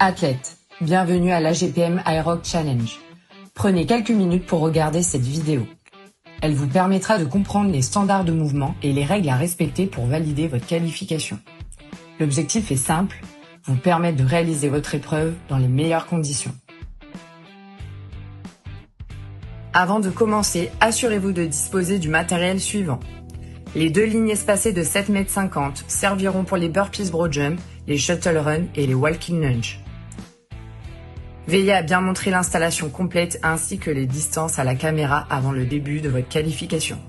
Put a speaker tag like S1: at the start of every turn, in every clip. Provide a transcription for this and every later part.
S1: Athlète, bienvenue à l'AGPM Aerox Challenge. Prenez quelques minutes pour regarder cette vidéo. Elle vous permettra de comprendre les standards de mouvement et les règles à respecter pour valider votre qualification. L'objectif est simple, vous permettre de réaliser votre épreuve dans les meilleures conditions. Avant de commencer, assurez-vous de disposer du matériel suivant. Les 2 lignes espacées de 7,50 m serviront pour les burpees broad jump, les shuttle run et les walking lunge. Veillez à bien montrer l'installation complète ainsi que les distances à la caméra avant le début de votre qualification.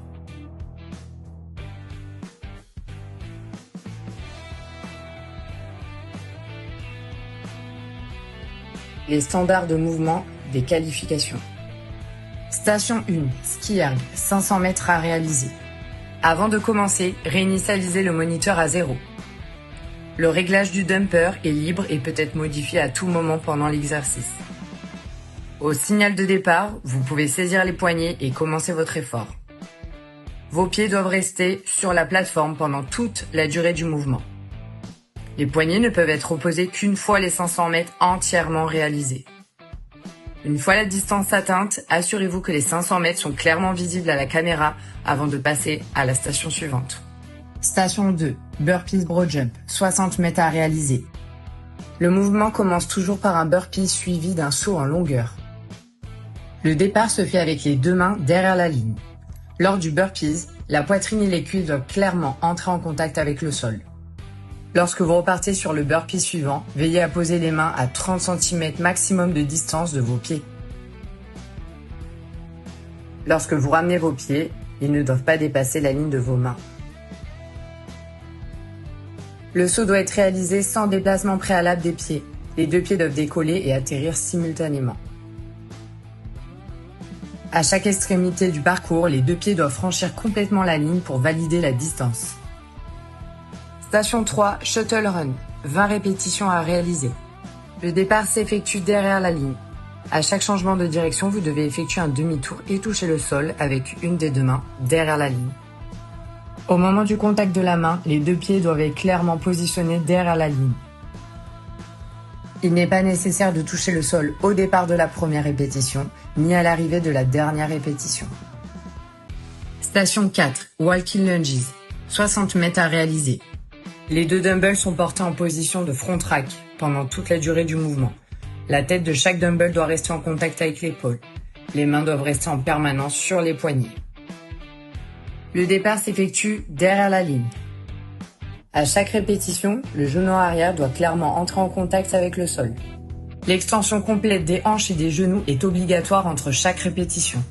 S1: Les standards de mouvement des qualifications. Station 1, ski erg, 500 m à réaliser. Avant de commencer, réinitialisez le moniteur à 0. Le réglage du dumper est libre et peut être modifié à tout moment pendant l'exercice. Au signal de départ, vous pouvez saisir les poignets et commencer votre effort. Vos pieds doivent rester sur la plateforme pendant toute la durée du mouvement. Les poignets ne peuvent être opposés qu'une fois les 500 mètres entièrement réalisés. Une fois la distance atteinte, assurez-vous que les 500 mètres sont clairement visibles à la caméra avant de passer à la station suivante. Station 2, burpees broad jump, 60 mètres à réaliser. Le mouvement commence toujours par un burpee suivi d'un saut en longueur. Le départ se fait avec les 2 mains derrière la ligne. Lors du burpees, la poitrine et les cuisses doivent clairement entrer en contact avec le sol. Lorsque vous repartez sur le burpee suivant, veillez à poser les mains à 30 cm maximum de distance de vos pieds. Lorsque vous ramenez vos pieds, ils ne doivent pas dépasser la ligne de vos mains. Le saut doit être réalisé sans déplacement préalable des pieds. Les 2 pieds doivent décoller et atterrir simultanément. À chaque extrémité du parcours, les 2 pieds doivent franchir complètement la ligne pour valider la distance. Station 3, shuttle run, 20 répétitions à réaliser. Le départ s'effectue derrière la ligne. À chaque changement de direction, vous devez effectuer un demi-tour et toucher le sol avec une des 2 mains derrière la ligne. Au moment du contact de la main, les 2 pieds doivent être clairement positionnés derrière la ligne. Il n'est pas nécessaire de toucher le sol au départ de la première répétition, ni à l'arrivée de la dernière répétition. Station 4, walking lunges, 60 mètres à réaliser. Les 2 dumbbells sont portés en position de front rack pendant toute la durée du mouvement. La tête de chaque dumbbell doit rester en contact avec l'épaule. Les mains doivent rester en permanence sur les poignets. Le départ s'effectue derrière la ligne. À chaque répétition, le genou arrière doit clairement entrer en contact avec le sol. L'extension complète des hanches et des genoux est obligatoire entre chaque répétition.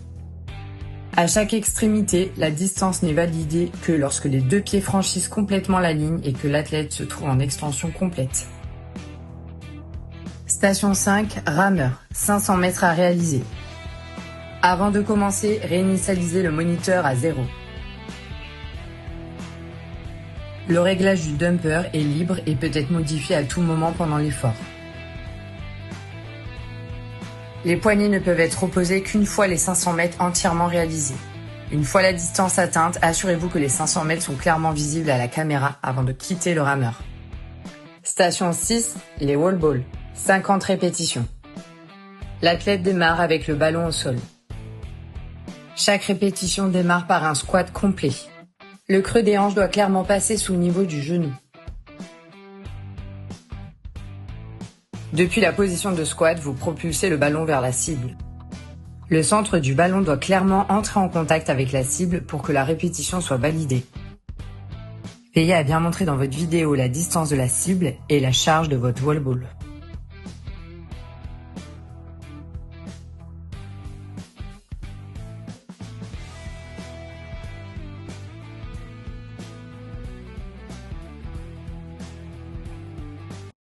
S1: À chaque extrémité, la distance n'est validée que lorsque les 2 pieds franchissent complètement la ligne et que l'athlète se trouve en extension complète. Station 5, rameur, 500 mètres à réaliser. Avant de commencer, réinitialisez le moniteur à 0. Le réglage du dumper est libre et peut être modifié à tout moment pendant l'effort. Les poignets ne peuvent être opposés qu'une fois les 500 mètres entièrement réalisés. Une fois la distance atteinte, assurez-vous que les 500 mètres sont clairement visibles à la caméra avant de quitter le rameur. Station 6, les wall balls, 50 répétitions. L'athlète démarre avec le ballon au sol. Chaque répétition démarre par un squat complet. Le creux des hanches doit clairement passer sous le niveau du genou. Depuis la position de squat, vous propulsez le ballon vers la cible. Le centre du ballon doit clairement entrer en contact avec la cible pour que la répétition soit validée. Veillez à bien montrer dans votre vidéo la distance de la cible et la charge de votre wall ball.